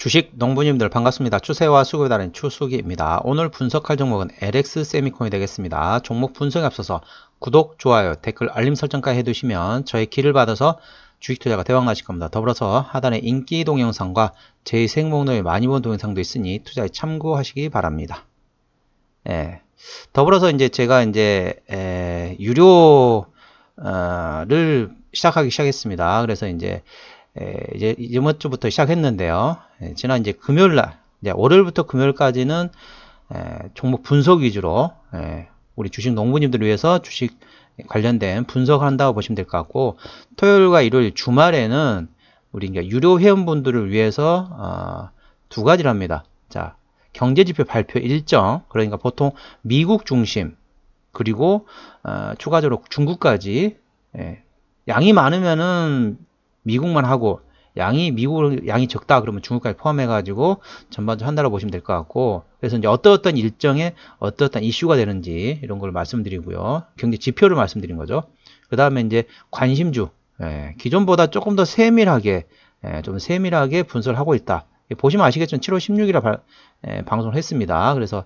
주식 농부님들 반갑습니다. 추세와 수급에 따른 추수기입니다. 오늘 분석할 종목은 LX 세미콘이 되겠습니다. 종목 분석에 앞서서 구독, 좋아요, 댓글, 알림 설정까지 해두시면 저의 길을 받아서 주식 투자가 대박 나실 겁니다. 더불어서 하단에 인기 동영상과 제 생목록에 많이 본 동영상도 있으니 투자에 참고하시기 바랍니다. 더불어서 이제 제가 유료를 시작했습니다. 그래서 이제 이번 주부터 시작했는데요. 지난 이제 금요일날, 월요일부터 금요일까지는 종목 분석 위주로 우리 주식 농부님들을 위해서 주식 관련된 분석을 한다고 보시면 될 것 같고, 토요일과 일요일 주말에는 우리 이제 유료 회원분들을 위해서 두 가지를 합니다. 자, 경제지표 발표 일정, 그러니까 보통 미국 중심, 그리고 추가적으로 중국까지, 양이 많으면은 미국만 하고, 양이 적다 그러면 중국까지 포함해가지고 전반적으로 한다고 보시면 될 것 같고, 그래서 이제 어떤 일정에 어떤 이슈가 되는지 이런 걸 말씀드리고요. 경제 지표를 말씀드린 거죠. 그 다음에 이제 관심주, 기존보다 조금 더 세밀하게, 좀 세밀하게 분석을 하고 있다. 보시면 아시겠지만 7월 16일에 방송을 했습니다. 그래서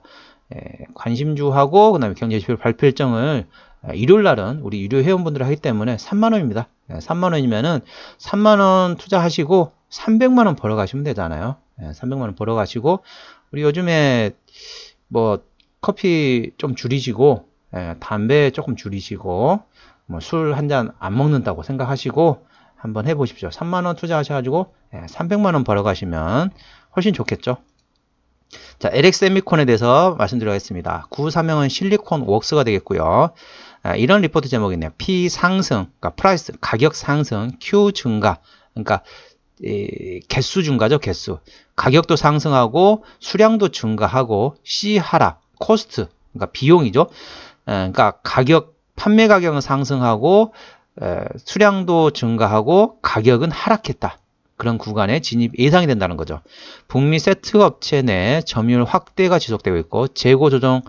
관심주하고 그 다음에 경제지표 발표 일정을 일요일 날은 우리 유료 회원분들 하기 때문에 3만원입니다. 3만원이면은 3만원 투자하시고 300만원 벌어가시면 되잖아요. 300만원 벌어가시고, 우리 요즘에 뭐 커피 좀 줄이시고, 담배 조금 줄이시고, 뭐 술 한 잔 안 먹는다고 생각하시고 한번 해보십시오. 3만원 투자하셔가지고 300만원 벌어가시면 훨씬 좋겠죠. 자, LX 세미콘에 대해서 말씀드리겠습니다. 구사명은 실리콘 웍스가 되겠고요. 이런 리포트 제목이 있네요. P 상승, 그러니까 프라이스, 가격 상승, Q 증가, 그러니까 개수 증가죠, 개수. 가격도 상승하고 수량도 증가하고, C 하락, 코스트, 그러니까 비용이죠. 그러니까 판매 가격은 상승하고 수량도 증가하고 가격은 하락했다. 그런 구간에 진입 예상이 된다는 거죠. 북미 세트 업체 내 점유율 확대가 지속되고 있고, 재고 조정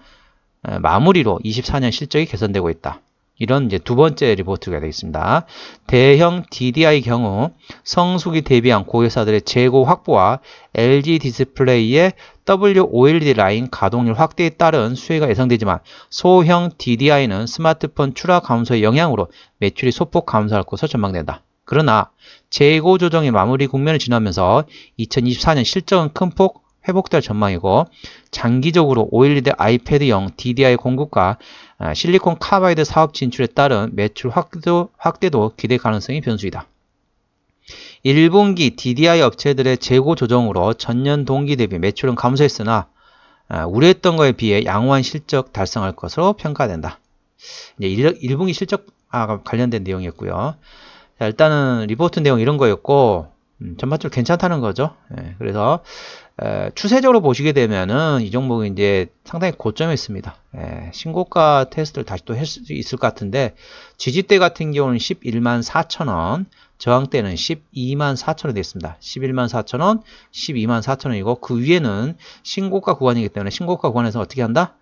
마무리로 24년 실적이 개선되고 있다. 이런 이제 두 번째 리포트가 되겠습니다. 대형 DDI 경우 성수기 대비한 고객사들의 재고 확보와 LG 디스플레이의 WOLED 라인 가동률 확대에 따른 수혜가 예상되지만, 소형 DDI는 스마트폰 출하 감소의 영향으로 매출이 소폭 감소할 것으로 전망된다. 그러나 재고 조정의 마무리 국면을 지나면서 2024년 실적은 큰 폭 회복될 전망이고, 장기적으로 OLED 아이패드용 DDI 공급과 실리콘 카바이드 사업 진출에 따른 매출 확대도 기대 가능성이 변수이다. 1분기 DDI 업체들의 재고 조정으로 전년 동기 대비 매출은 감소했으나 우려했던 것에 비해 양호한 실적 달성할 것으로 평가된다. 이제 1분기 실적 관련된 내용이었고요. 자, 일단은 리포트 내용 이런 거였고, 전반적으로 괜찮다는 거죠. 그래서 추세적으로 보시게 되면은 이 종목은 이제 상당히 고점에 있습니다. 신고가 테스트를 다시 또 할 수 있을 것 같은데, 지지대 같은 경우는 11만 4천원, 저항대는 12만 4천원 되어 있습니다. 11만 4천원, 12만 4천원이고, 그 위에는 신고가 구간이기 때문에 신고가 구간에서 어떻게 한다?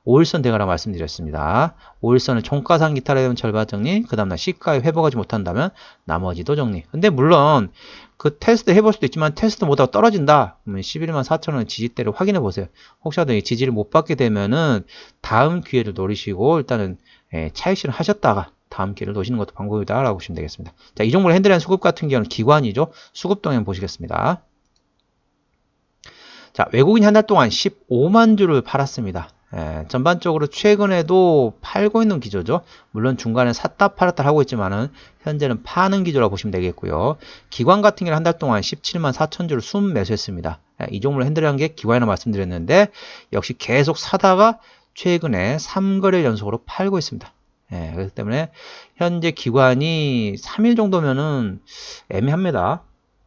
5일선 대가라 말씀드렸습니다. 5일선을 종가상 기타에 대한 절반 정리, 그 다음날 시가에 회복하지 못한다면 나머지도 정리. 근데 물론 그 테스트 해볼 수도 있지만 테스트 못하고 떨어진다. 11만 4천원 지지대를 확인해 보세요. 혹시라도 지지를 못 받게 되면은 다음 기회를 노리시고 일단은 차익 실현 하셨다가 다음 기회를 노시는 것도 방법이다 라고 보시면 되겠습니다. 자, 이 종목을 핸들한 수급 같은 경우는 기관이죠. 수급 동향 보시겠습니다. 자, 외국인이 한 달 동안 15만 주를 팔았습니다. 전반적으로 최근에도 팔고 있는 기조죠. 물론 중간에 샀다 팔았다 하고 있지만은 현재는 파는 기조라고 보시면 되겠고요. 기관 같은 경우는 한 달 동안 17만 4천 주를 순 매수했습니다. 이 종목을 핸들한 게 기관이라고 말씀드렸는데, 역시 계속 사다가 최근에 3거래일 연속으로 팔고 있습니다. 그렇기 때문에 현재 기관이 3일 정도면은 애매합니다.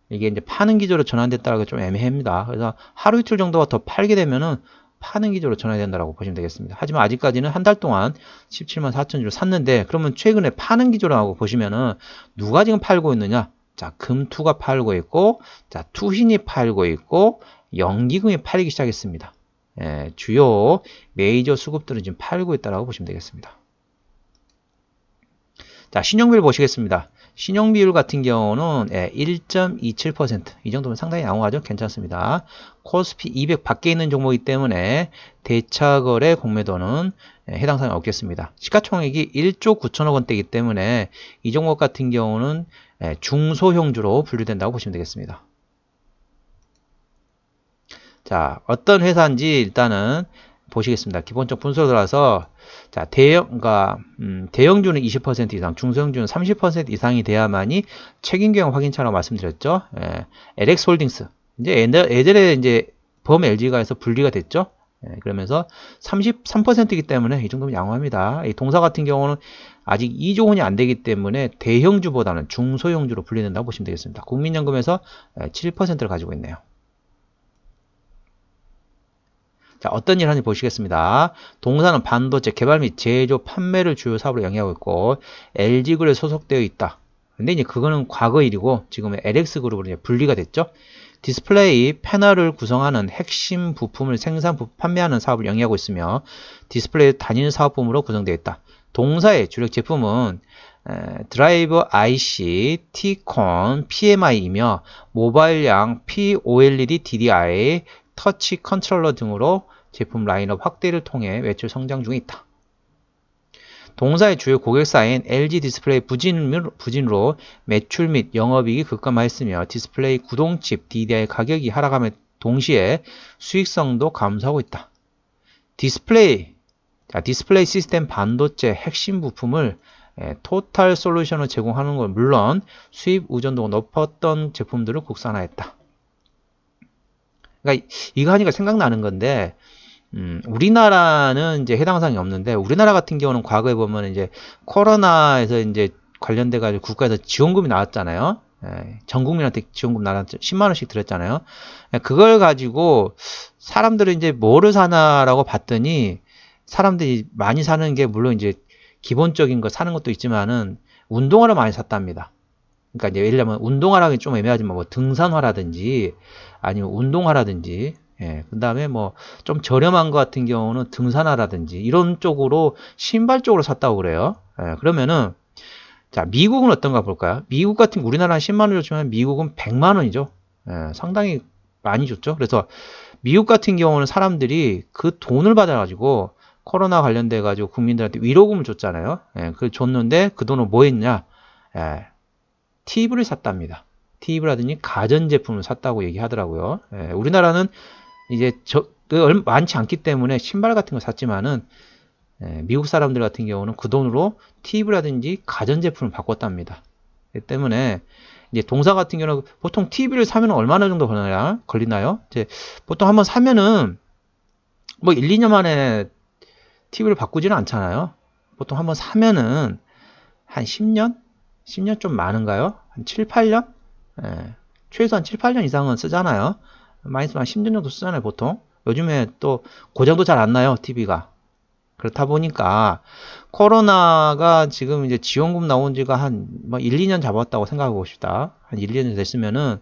이게 이제 파는 기조로 전환됐다고 좀 애매합니다. 그래서 하루 이틀 정도가 더 팔게 되면은 파는 기조로 전환이 된다고 보시면 되겠습니다. 하지만 아직까지는 한 달 동안 17만 4천 주를 샀는데, 그러면 최근에 파는 기조라고 보시면은 누가 지금 팔고 있느냐? 자, 금투가 팔고 있고, 자, 투신이 팔고 있고, 연기금이 팔기 시작했습니다. 주요 메이저 수급들은 지금 팔고 있다고 보시면 되겠습니다. 자, 신용별 보시겠습니다. 신용 비율 같은 경우는 1.27%. 이 정도면 상당히 양호하죠. 괜찮습니다. 코스피 200 밖에 있는 종목이기 때문에 대차거래 공매도는 해당 사항이 없겠습니다. 시가총액이 1조 9천억 원대이기 때문에 이 종목 같은 경우는 중소형주로 분류된다고 보시면 되겠습니다. 자, 어떤 회사인지 일단은 보시겠습니다. 기본적 분석으로 들어가서 자, 대형주는 20% 이상, 중소형주는 30% 이상이 돼야만이 책임경영 확인차라고 말씀드렸죠. LX홀딩스. 이제 예전에 이제 범 LG가 해서 분리가 됐죠. 그러면서 33%이기 때문에 이 정도면 양호합니다. 이 동사 같은 경우는 아직 2조 원이 안 되기 때문에 대형주보다는 중소형주로 분리된다고 보시면 되겠습니다. 국민연금에서 7%를 가지고 있네요. 자, 어떤 일 하는지 보시겠습니다. 동사는 반도체 개발 및 제조, 판매를 주요 사업으로 영위하고 있고 LG그룹에 소속되어 있다. 근데 이제 그거는 과거 일이고 지금은 LX그룹으로 이제 분리가 됐죠. 디스플레이 패널을 구성하는 핵심 부품을 생산, 판매하는 사업을 영위하고 있으며 디스플레이 단일 사업부문으로 구성되어 있다. 동사의 주력 제품은 드라이버 IC, T콘, PMI이며 모바일형 POLED DDI, 터치 컨트롤러 등으로 제품 라인업 확대를 통해 매출 성장 중에 있다. 동사의 주요 고객사인 LG 디스플레이 부진으로 매출 및 영업이익이 급감하였으며 디스플레이 구동칩 DDI 가격이 하락함에 동시에 수익성도 감소하고 있다. 디스플레이 시스템 반도체 핵심 부품을 토탈 솔루션을 제공하는 건 물론 수입 의존도가 높았던 제품들을 국산화했다. 그러니까 이거 하니까 생각나는 건데 우리나라는 이제 해당 사항이 없는데 우리나라 같은 경우는 과거에 보면 이제 코로나에서 이제 관련돼 가지고 국가에서 지원금이 나왔잖아요. 전 국민한테 지원금 나왔죠. 10만 원씩 드렸잖아요. 그걸 가지고 사람들은 이제 뭐를 사나라고 봤더니 사람들이 많이 사는 게 물론 이제 기본적인 거 사는 것도 있지만은 운동화를 많이 샀답니다. 그러니까 이제 예를 들면 운동화라기 좀 애매하지만 뭐 등산화라든지 아니면 운동화라든지 그 다음에 뭐 좀 저렴한 것 같은 경우는 등산화라든지 이런 쪽으로 신발 쪽으로 샀다고 그래요. 그러면은 자, 미국은 어떤가 볼까요? 미국 같은 우리나라는 10만 원 줬지만 미국은 100만 원이죠. 상당히 많이 줬죠. 그래서 미국 같은 경우는 사람들이 그 돈을 받아가지고 코로나 관련돼 가지고 국민들한테 위로금을 줬잖아요. 그걸 줬는데 그 돈을 뭐 했냐? TV를 샀답니다. TV라든지 가전제품을 샀다고 얘기하더라고요. 우리나라는 이제 많지 않기 때문에 신발 같은 거 샀지만은 미국 사람들 같은 경우는 그 돈으로 TV라든지 가전제품을 바꿨답니다. 그렇기 때문에 이제 동사 같은 경우는 보통 TV를 사면 얼마나 정도 걸리나요? 이제 보통 한번 사면은 뭐 1, 2년 만에 TV를 바꾸지는 않잖아요. 보통 한번 사면은 한 10년? 10년 좀 많은가요? 한 7, 8년? 최소한 7, 8년 이상은 쓰잖아요. 많이 쓰면 한 10년 정도 쓰잖아요, 보통. 요즘에 또 고장도 잘 안 나요, TV가. 그렇다 보니까 코로나가 지금 이제 지원금 나온 지가 한 뭐 1, 2년 잡았다고 생각해 봅시다. 한 1, 2년 됐으면은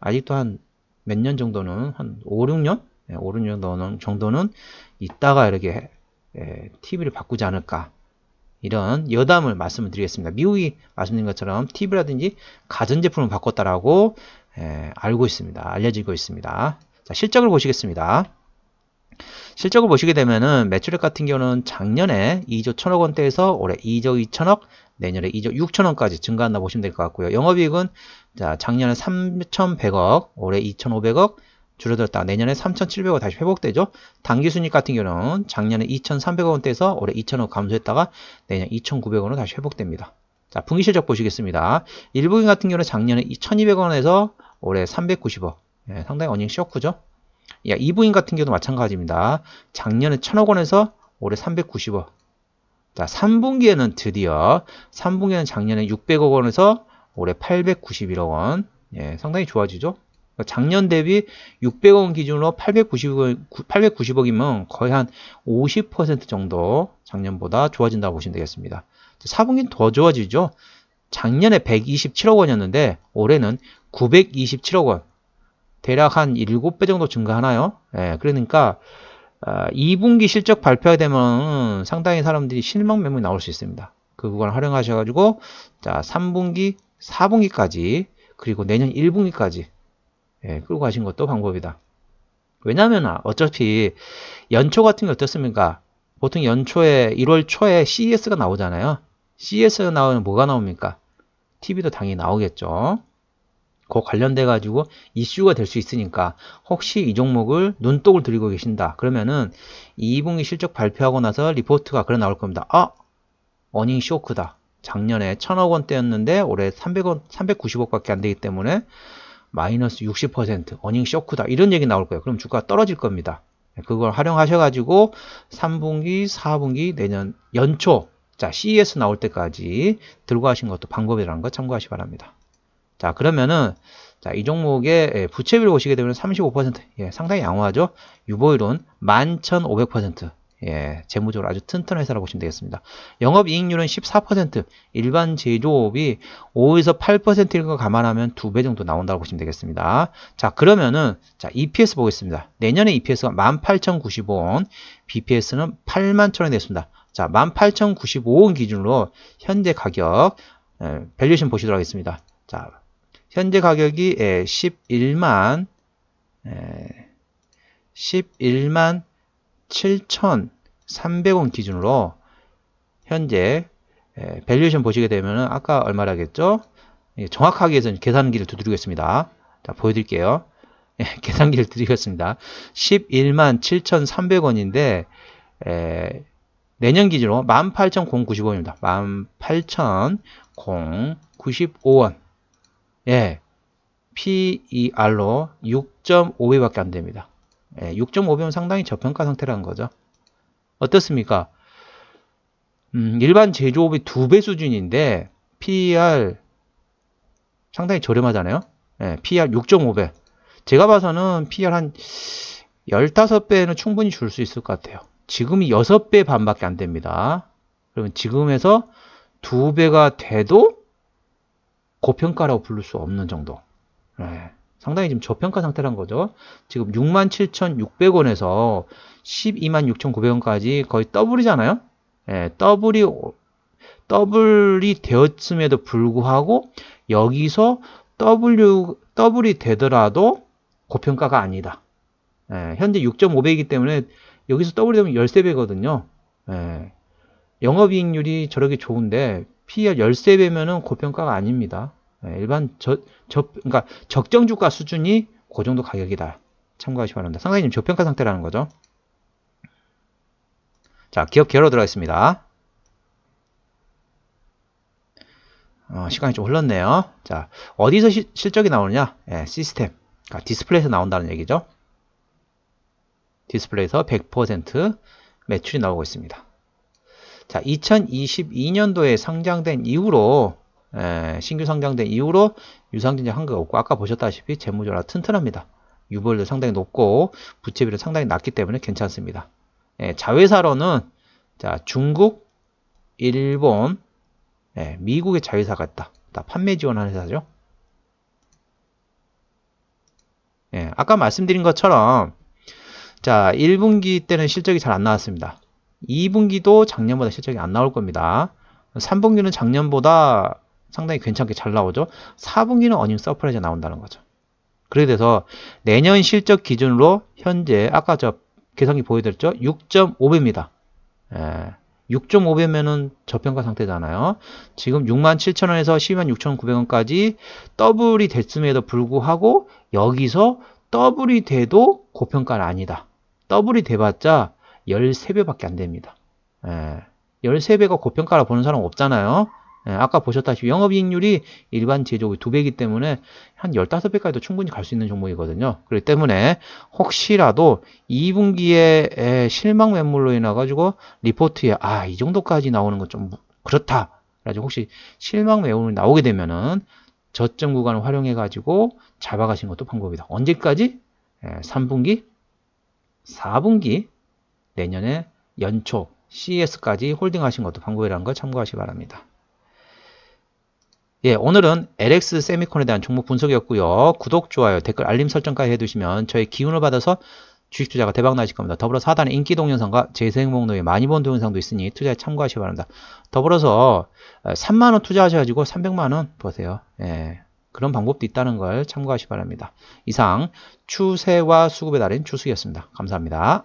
아직도 한 몇 년 정도는 한 5, 6년? 5, 6년 정도는 있다가 이렇게 TV를 바꾸지 않을까. 이런 여담을 말씀을 드리겠습니다. 미국이 말씀드린 것처럼 TV라든지 가전제품을 바꿨다라고 알고 있습니다. 알려지고 있습니다. 자, 실적을 보시겠습니다. 실적을 보시게 되면은 매출액 같은 경우는 작년에 2조 1천억 원대에서 올해 2조 2천억, 내년에 2조 6천원까지 증가한다 보시면 될 것 같고요. 영업이익은 자, 작년에 3,100억, 올해 2,500억 줄어들었다. 내년에 3,700억 다시 회복되죠. 당기순이익 같은 경우는 작년에 2,300억 원대에서 올해 2,000억 감소했다가 내년 2,900원으로 다시 회복됩니다. 자, 분기실적 보시겠습니다. 1분기 같은 경우는 작년에 1,200원에서 올해 390억. 상당히 어닝 쇼크죠. 2분기 같은 경우도 마찬가지입니다. 작년에 1,000억 원에서 올해 390억. 자, 3분기에는 드디어 3분기에는 작년에 600억 원에서 올해 891억 원. 상당히 좋아지죠. 작년 대비 600억 원 기준으로 890억이면 거의 한 50% 정도 작년보다 좋아진다고 보시면 되겠습니다. 4분기는 더 좋아지죠. 작년에 127억 원이었는데 올해는 927억 원. 대략 한 7배 정도 증가하나요? 그러니까 2분기 실적 발표가 되면 상당히 사람들이 실망 매물이 나올 수 있습니다. 그 구간을 활용하셔가지고 자 3분기, 4분기까지 그리고 내년 1분기까지 끌고 가신 것도 방법이다. 왜냐하면 어차피 연초 같은 게 어떻습니까? 보통 연초에 1월 초에 CES가 나오잖아요. CES가 나오면 뭐가 나옵니까? TV도 당연히 나오겠죠. 그 관련돼 가지고 이슈가 될 수 있으니까 혹시 이 종목을 눈독을 들이고 계신다 그러면은 2분기 실적 발표하고 나서 리포트가 그래 나올 겁니다. 어닝 쇼크다. 작년에 1000억 원대였는데 올해 300원, 390억밖에 안 되기 때문에 마이너스 60% 어닝 쇼크다. 이런 얘기 나올 거예요. 그럼 주가가 떨어질 겁니다. 그걸 활용하셔가지고 3분기, 4분기, 내년 연초 자 CES 나올 때까지 들고 가신 것도 방법이라는 거 참고하시기 바랍니다. 자 그러면은 자, 이 종목의 부채비를 보시게 되면 35% 상당히 양호하죠. 유보율은 11,500% 재무적으로 아주 튼튼한 회사라고 보시면 되겠습니다. 영업이익률은 14% 일반 제조업이 5에서 8%인 거 감안하면 2배 정도 나온다고 보시면 되겠습니다. 자 그러면은 자 EPS 보겠습니다. 내년에 EPS가 18,095원 BPS는 81,000원이 됐습니다. 자 18,095원 기준으로 현재 가격 밸류에이션 보시도록 하겠습니다. 자 현재 가격이 11만 7,300원 기준으로 현재 밸류에이션 보시게 되면 아까 얼마라겠죠? 정확하게 해서 계산기를 두드리겠습니다. 자, 보여드릴게요. 계산기를 드리겠습니다. 11만 7,300원인데 내년 기준으로 18,095원입니다. 18,095원. PER로 6.5배밖에 안 됩니다. 6.5배면 상당히 저평가 상태라는 거죠. 어떻습니까? 일반 제조업이 2배 수준인데 PER 상당히 저렴하잖아요. PER 6.5배. 제가 봐서는 PER 한 15배는 충분히 줄 수 있을 것 같아요. 지금이 6배 반밖에 안 됩니다. 그러면 지금에서 2배가 돼도 고평가라고 부를 수 없는 정도. 상당히 지금 저평가 상태란 거죠. 지금 67,600원에서 126,900원까지 거의 더블이잖아요. 더블이 되었음에도 불구하고 여기서 더블이 되더라도 고평가가 아니다. 현재 6.5배이기 때문에 여기서 더블이 되면 13배거든요. 영업이익률이 저렇게 좋은데 PER 13배면은 고평가가 아닙니다. 일반 그러니까 적정 주가 수준이 그 정도 가격이다. 참고하시기 바랍니다. 상당히 저평가 상태라는 거죠. 자, 기업 개요로 들어가겠습니다. 시간이 좀 흘렀네요. 자, 어디서 실적이 나오느냐? 시스템. 그러니까 디스플레이에서 나온다는 얘기죠. 디스플레이에서 100% 매출이 나오고 있습니다. 자, 2022년도에 상장된 이후로 신규 상장된 이후로 유상증자 한 거 없고 아까 보셨다시피 재무적으로 튼튼합니다. 유보율도 상당히 높고 부채비율도 상당히 낮기 때문에 괜찮습니다. 자회사로는 자, 중국, 일본, 미국의 자회사가 있다. 다 판매 지원하는 회사죠. 아까 말씀드린 것처럼 자, 1분기 때는 실적이 잘 안 나왔습니다. 2분기도 작년보다 실적이 안 나올 겁니다. 3분기는 작년보다 상당히 괜찮게 잘 나오죠. 4분기는 어닝 서프라이즈가 나온다는 거죠. 그래 돼서 내년 실적 기준으로 현재 아까 저 계산기 보여드렸죠. 6.5배입니다. 6.5배면은 저평가 상태잖아요. 지금 67,000원에서 126,900원까지 더블이 됐음에도 불구하고 여기서 더블이 돼도 고평가는 아니다. 더블이 돼봤자 13배밖에 안 됩니다. 13배가 고평가라 보는 사람 없잖아요. 아까 보셨다시피 영업이익률이 일반 제조업이 2배이기 때문에 한 15배까지도 충분히 갈 수 있는 종목이거든요. 그렇기 때문에 혹시라도 2분기에 실망 매물로 인해 가지고 리포트에 이 정도까지 나오는 건 좀 그렇다. 그래가지고 혹시 실망 매물이 나오게 되면은 저점 구간을 활용해 가지고 잡아가시는 것도 방법이다. 언제까지? 3분기, 4분기, 내년에 연초 CES까지 홀딩하신 것도 방법이라는 걸 참고하시기 바랍니다. 오늘은 LX 세미콘에 대한 종목 분석이었고요. 구독, 좋아요, 댓글, 알림 설정까지 해두시면 저의 기운을 받아서 주식 투자가 대박 나실 겁니다. 더불어서 하단에 인기 동영상과 재생목록에 많이 본 동영상도 있으니 투자에 참고하시기 바랍니다. 더불어서 3만원 투자하셔가지고 300만원 보세요. 예, 그런 방법도 있다는 걸 참고하시기 바랍니다. 이상 추세와 수급의 달인 주숙이었습니다. 감사합니다.